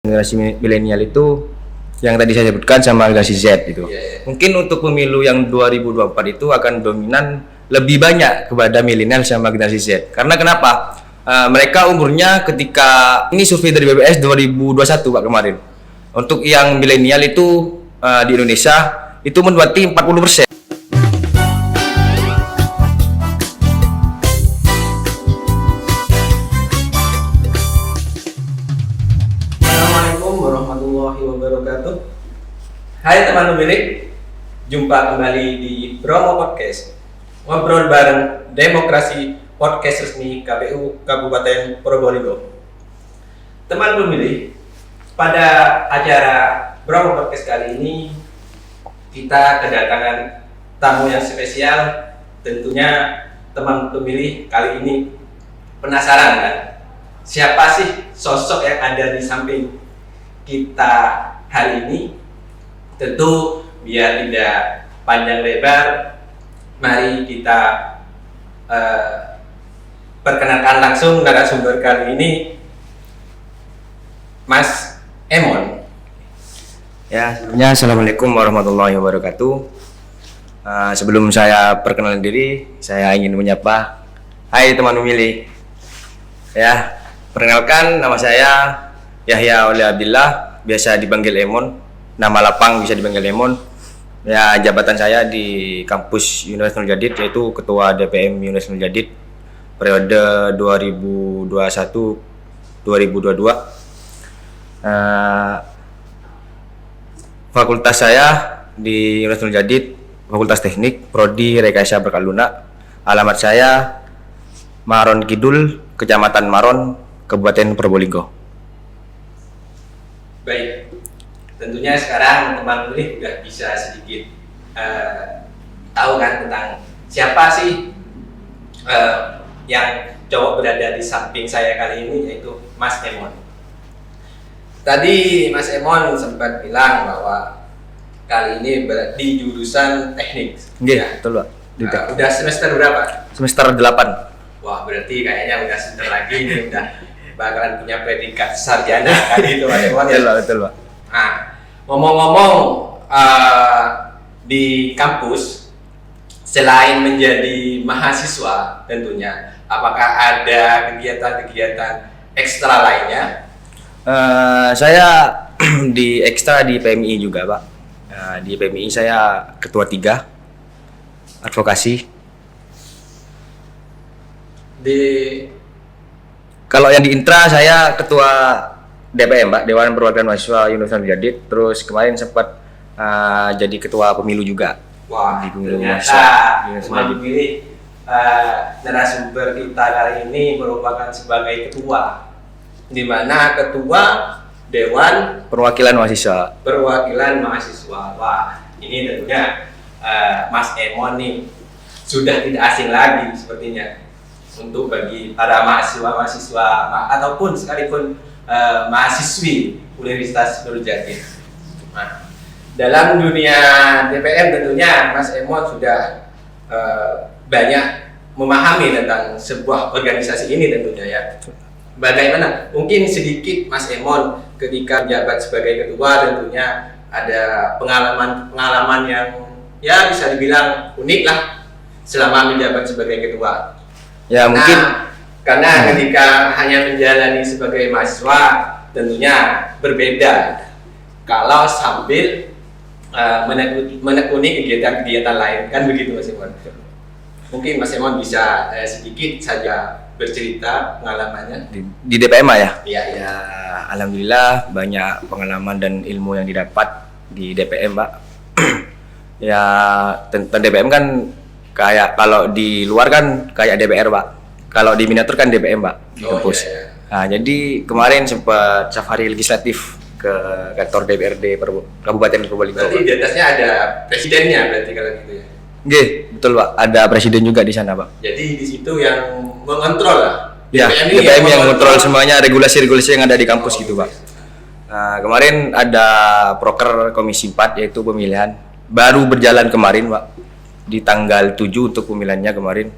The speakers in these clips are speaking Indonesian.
Generasi milenial itu yang tadi saya sebutkan sama generasi Z itu. Mungkin untuk pemilu yang 2024 itu akan dominan lebih banyak kepada milenial sama generasi Z. Karena kenapa? Mereka umurnya ketika ini survei dari BPS 2021 Pak kemarin. Untuk yang milenial itu di Indonesia itu mendapati 40%. Assalamualaikum warahmatullahi wabarakatuh. Hai teman pemilik, jumpa kembali di Bromo Podcast. Ngobrol bareng Demokrasi Podcast resmi KPU Kabupaten Probolinggo. Teman pemilih, pada acara Bromo Podcast kali ini kita kedatangan tamu yang spesial. Tentunya teman pemilih kali ini penasaran kan? Siapa sih sosok yang ada di samping kita hari ini? Tentu biar tidak panjang lebar, mari kita perkenalkan langsung narasumber kali ini, Mas Emon. Ya, sebelumnya Assalamualaikum warahmatullahi wabarakatuh. Sebelum saya perkenalan diri, saya ingin menyapa, hai teman pemilih. Ya, perkenalkan, nama saya Yahya Oleh Abdillah, biasa dipanggil Emon. Nama lapang bisa dipanggil Emon. Ya, jabatan saya di kampus Universitas Nur Jadid yaitu Ketua DPM Universitas Nur Jadid periode 2021-2022. Fakultas saya di Universitas Nur Jadid, Fakultas Teknik, Prodi Rekayasa Berkat Lunak. Alamat saya Maron Kidul, Kecamatan Maron, Kabupaten Probolinggo. Baik, tentunya sekarang teman pemilih udah bisa sedikit tahu kan tentang siapa sih yang cowok berada di samping saya kali ini, yaitu Mas Emon. Tadi Mas Emon sempat bilang bahwa kali ini di jurusan teknik. Iya, betul Pak. Udah semester berapa? Semester 8. Wah, berarti kayaknya udah sebentar lagi ini udah bakalan punya predikat sarjana kali itu Mas Emon ya. Betul Pak. Nah, ngomong-ngomong di kampus, selain menjadi mahasiswa tentunya, apakah ada kegiatan-kegiatan ekstra lainnya? Saya di ekstra di PMI juga Pak. Di PMI saya ketua 3 advokasi. Kalau yang di intra saya ketua DPM Pak, Dewan Perwakilan Mahasiswa Universitas Nur Jadid. Terus kemarin sempat jadi ketua pemilu juga. Wah, di pemilu ternyata teman pemilih narasumber kita kali ini merupakan sebagai ketua, di mana ketua Dewan Perwakilan Mahasiswa. Wah, ini tentunya Mas Emon nih sudah tidak asing lagi sepertinya untuk bagi para mahasiswa ataupun sekalipun mahasiswi Universitas Nur Jadid. Nah, dalam dunia DPM tentunya Mas Emon sudah banyak memahami tentang sebuah organisasi ini tentunya ya. Bagaimana? Mungkin sedikit Mas Emon ketika menjabat sebagai ketua tentunya ada pengalaman yang ya bisa dibilang unik lah selama menjabat sebagai ketua. Ya, mungkin karena ketika hanya menjalani sebagai mahasiswa tentunya berbeda kalau sambil menekuni kegiatan-kegiatan lain, kan begitu Mas Emon. Mungkin Mas Emon bisa sedikit saja bercerita pengalamannya di DPM ya. Iya. Ya, alhamdulillah banyak pengalaman dan ilmu yang didapat di DPM Pak. Ya, tentang DPM kan kayak kalau di luar kan kayak DPR Pak. Kalau di miniatur kan DPM Pak di kampus. Iya. Nah, jadi kemarin sempat safari legislatif ke kantor DPRD Kabupaten Probolinggo. Berarti di atasnya ada presidennya berarti kalau gitu ya. Oke, betul Pak. Ada presiden juga di sana Pak. Jadi di situ yang mengontrol lah. Ya, DPM yang mengontrol semuanya regulasi-regulasi yang ada di kampus gitu Pak. Nah, kemarin ada proker Komisi 4 yaitu pemilihan baru berjalan kemarin Pak. Di tanggal 7 untuk pemilihannya kemarin.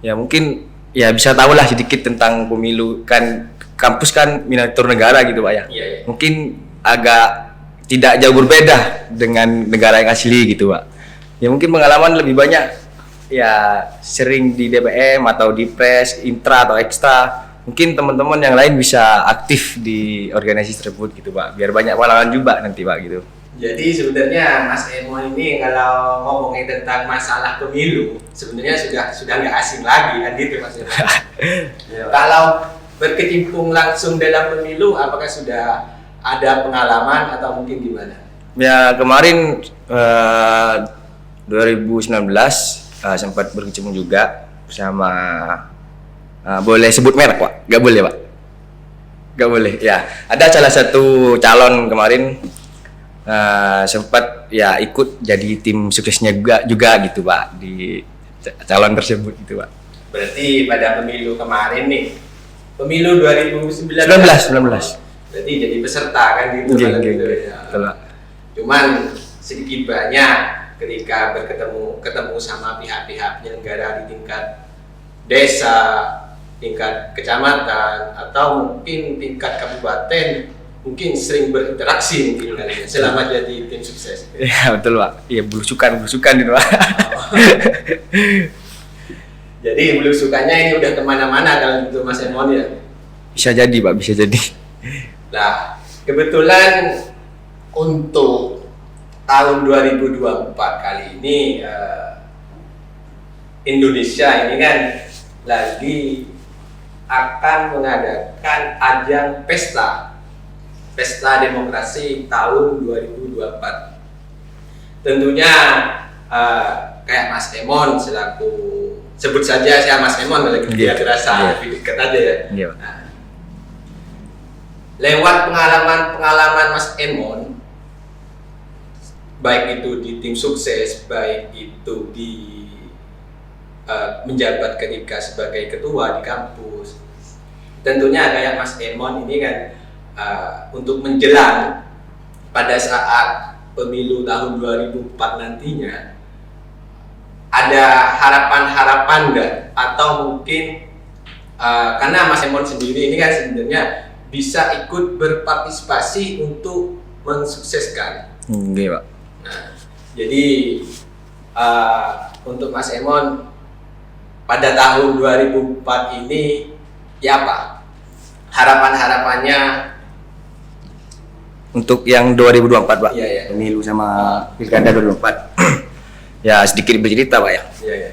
Ya mungkin ya bisa tahulah sedikit tentang pemilu kan kampus kan miniatur negara gitu Pak ya. Iya, iya. Mungkin agak tidak jauh berbeda dengan negara yang asli gitu Pak. Ya mungkin pengalaman lebih banyak ya sering di DPM atau di Pres, Intra atau Ekstra. Mungkin teman-teman yang lain bisa aktif di organisasi tersebut gitu Pak. Biar banyak pengalaman juga nanti Pak gitu. Jadi sebenarnya Mas Emon ini kalau ngomongin tentang masalah pemilu sebenarnya sudah nggak asing lagi kan gitu Mas Emon. Kalau berkecimpung langsung dalam pemilu, apakah sudah ada pengalaman atau mungkin gimana? Ya kemarin 2019 sempat berkecimpung juga bersama boleh sebut merek Pak? Gak boleh Pak? Gak boleh ya. Ada salah satu calon kemarin sempat ya ikut jadi tim suksesnya juga gitu Pak di calon tersebut gitu Pak. Berarti pada pemilu kemarin nih, pemilu 2019. 19. Berarti jadi peserta kan gitu. Iya, gitu iya. ya. Betul, Pak. Cuman sedikit banyak ketika ketemu sama pihak-pihak penyelenggara di tingkat desa, tingkat kecamatan atau mungkin tingkat kabupaten, mungkin sering berinteraksi mungkin kalian selama jadi tim sukses. Iya betul Pak. Iya belusukan itu Pak. Jadi belusukannya ini udah kemana-mana kalau gitu Mas Emon ya. Bisa jadi Pak, bisa jadi. Nah, kebetulan untuk tahun 2024 kali ini Indonesia ini kan lagi akan mengadakan ajang pesta demokrasi tahun 2024. Tentunya kayak Mas Emon selaku, sebut saja saya Mas Emon kalau kita terasa lebih dekat aja ya. Iya. Nah, lewat pengalaman Mas Emon, baik itu di tim sukses, baik itu di menjabat ketika sebagai ketua di kampus, tentunya kayak Mas Emon ini kan untuk menjelang pada saat pemilu tahun 2004 nantinya, ada harapan-harapan nggak? Atau mungkin karena Mas Emon sendiri ini kan sebenarnya bisa ikut berpartisipasi untuk mensukseskan. Pak. Nah, jadi untuk Mas Emon pada tahun 2004 ini ya apa harapan-harapannya untuk yang 2024 Pak? Iya, iya. Pemilu sama Pilkada 2024. Ya sedikit bercerita Pak ya. Iya, iya.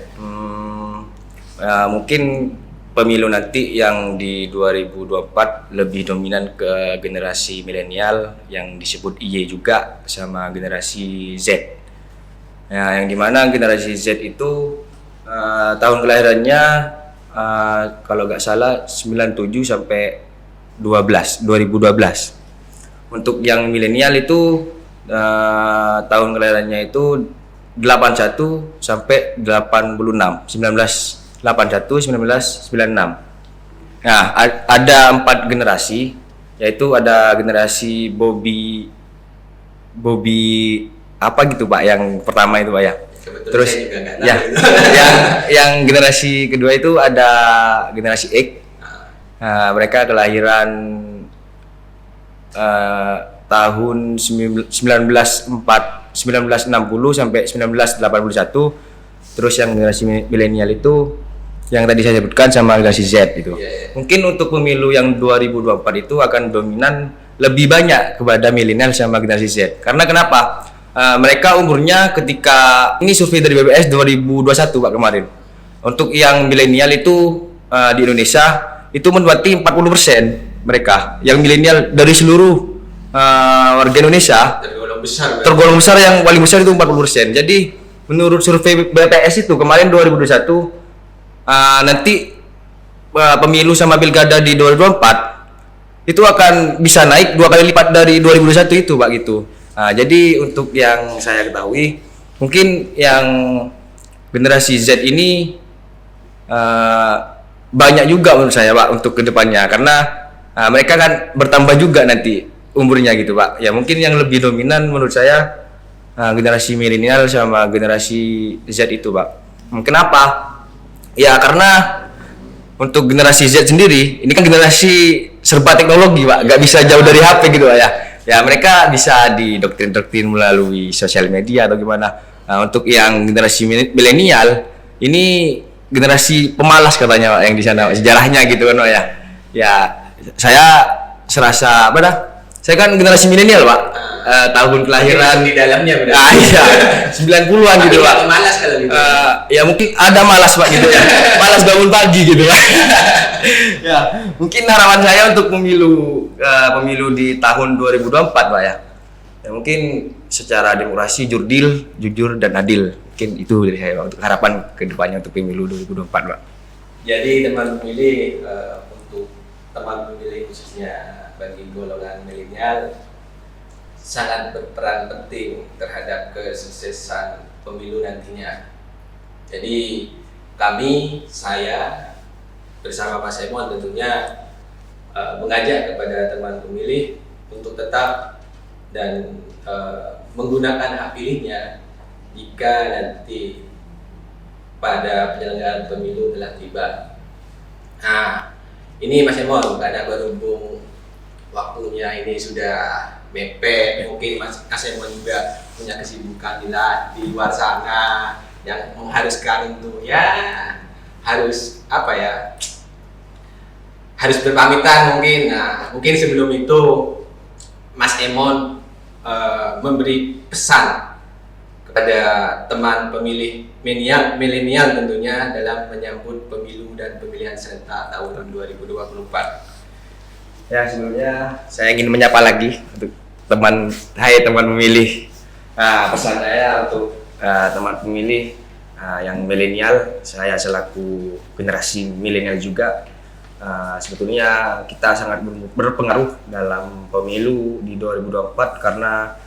Mungkin pemilu nanti yang di 2024 lebih dominan ke generasi milenial yang disebut Y juga sama generasi Z. Ya, yang dimana generasi Z itu tahun kelahirannya kalau nggak salah 97 sampai 2012. Untuk yang milenial itu tahun kelahirannya itu 81 sampai 86, 1981 1996. Nah, ada 4 generasi, yaitu ada generasi Bobby apa gitu Pak, yang pertama itu Pak ya. Kebetulan Terus saya juga nggak tahu ya, itu. yang generasi kedua itu ada generasi X. Mereka kelahiran tahun 1960 sampai 1981. Terus yang generasi milenial itu yang tadi saya sebutkan sama generasi Z itu. Yeah. Mungkin untuk pemilu yang 2024 itu akan dominan lebih banyak kepada milenial sama generasi Z. Karena kenapa? Mereka umurnya ketika ini survei dari BPS 2021 Pak kemarin. Untuk yang milenial itu di Indonesia itu mendapati 40% mereka. Yang milenial dari seluruh warga Indonesia tergolong besar, yang paling besar itu 40%. Jadi menurut survei BPS itu kemarin 2021 nanti pemilu sama pilkada di 2024 itu akan bisa naik 2 kali lipat dari 2021 itu Pak gitu. Jadi untuk yang saya ketahui mungkin yang generasi Z ini banyak juga menurut saya Pak untuk kedepannya, karena mereka kan bertambah juga nanti umurnya gitu Pak. Ya mungkin yang lebih dominan menurut saya generasi milenial sama generasi Z itu Pak. Kenapa? Ya karena untuk generasi Z sendiri, ini kan generasi serba teknologi, Pak. Nggak bisa jauh dari HP gitu, Pak, ya. Ya, mereka bisa didoktrin-doktrin melalui sosial media atau gimana. Nah, untuk yang generasi milenial, ini generasi pemalas katanya, Pak, yang di sana, Pak. Sejarahnya gitu kan, Pak, ya. Ya, saya serasa apa dah? Saya kan generasi milenial, Pak. Tahun kelahiran di dalamnya berarti. iya, 90-an gitu, Pak. Malas kalau gitu. Ya mungkin ada malas, Pak, gitu ya. Malas bangun pagi gitu, Pak. Ya, mungkin harapan saya untuk pemilu di tahun 2024, Pak, ya. Ya mungkin secara demokrasi jujur dan adil. Mungkin itu dari saya, Pak, untuk harapan kedepannya untuk pemilu 2024, Pak. Jadi teman pemilih, untuk teman pemilih khususnya bagi golongan milenial sangat berperan penting terhadap kesuksesan pemilu nantinya. Jadi saya bersama Mas Emon tentunya mengajak kepada teman pemilih untuk tetap dan menggunakan hak pilihnya jika nanti pada penyelenggaraan pemilu telah tiba. Nah, ini Mas Emon, karena berhubung waktunya ini sudah mepet, mungkin Mas Emon juga punya kesibukan di luar sana yang mengharuskan untuk harus harus berpamitan mungkin. Nah, mungkin sebelum itu Mas Emon memberi pesan kepada teman pemilih milenial tentunya dalam menyambut pemilu dan pemilihan serentak tahun 2024. Ya, sebelumnya saya ingin menyapa lagi untuk teman pemilih. Pesan saya untuk teman pemilih yang milenial, saya selaku generasi milenial juga, sebetulnya kita sangat berpengaruh dalam pemilu di 2024 karena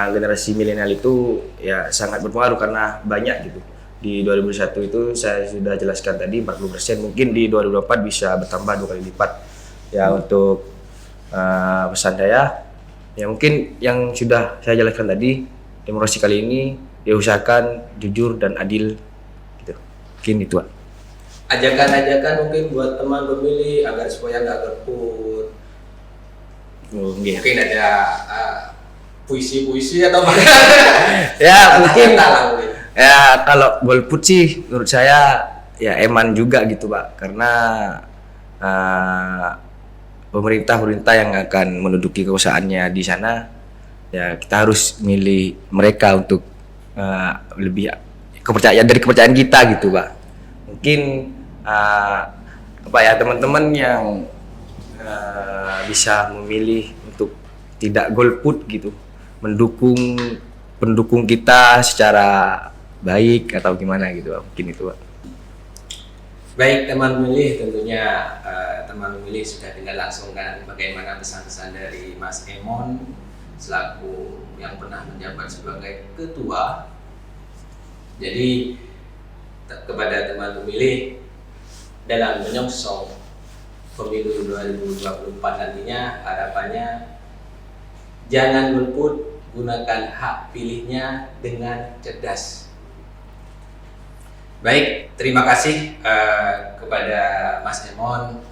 generasi milenial itu ya sangat berpengaruh karena banyak gitu. Di 2021 itu saya sudah jelaskan tadi 40%, mungkin di 2024 bisa bertambah 2 kali lipat. Ya, untuk pesan saya, ya mungkin yang sudah saya jelaskan tadi, demokrasi kali ini diusahakan jujur dan adil gitu. Mungkin itu, Pak. Ajakan-ajakan mungkin buat teman pemilih agar supaya nggak golput. Mungkin ada puisi-puisi atau apa? Ya mungkin ya kalau golput sih menurut saya ya eman juga gitu, Pak, karena pemerintah yang akan menduduki kekuasaannya di sana, ya kita harus milih mereka untuk lebih kepercayaan kita gitu, Pak. Mungkin teman-teman yang bisa memilih untuk tidak golput gitu, mendukung pendukung kita secara baik atau gimana gitu, Pak. Mungkin itu, Pak. Baik teman pemilih, tentunya teman pemilih sudah tinggal langsungkan bagaimana pesan-pesan dari Mas Emon selaku yang pernah menjabat sebagai ketua. Jadi kepada teman pemilih dalam menyongsong pemilu 2024 nantinya, harapannya jangan golput, gunakan hak pilihnya dengan cerdas. Baik, terima kasih kepada Mas Emon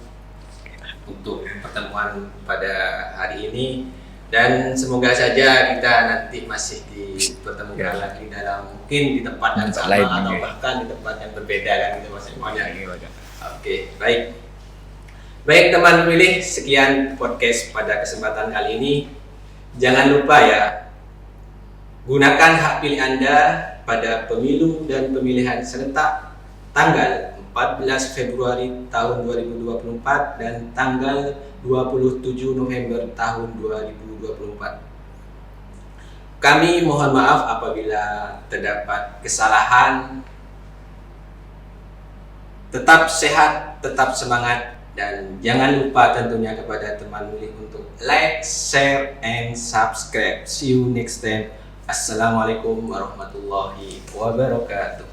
untuk pertemuan pada hari ini, dan semoga saja kita nanti masih dipertemukan lagi dalam mungkin di tempat yang sama atau bahkan di tempat yang berbeda kan gitu, Mas Emon ya. Oke, baik. Baik teman pemilih, sekian podcast pada kesempatan kali ini. Jangan lupa ya, gunakan hak pilih Anda pada pemilu dan pemilihan serentak tanggal 14 Februari tahun 2024 dan tanggal 27 November tahun 2024. Kami mohon maaf apabila terdapat kesalahan. Tetap sehat, tetap semangat, dan jangan lupa tentunya kepada teman pemilih untuk like, share, and subscribe. See you next time. Assalamualaikum warahmatullahi wabarakatuh.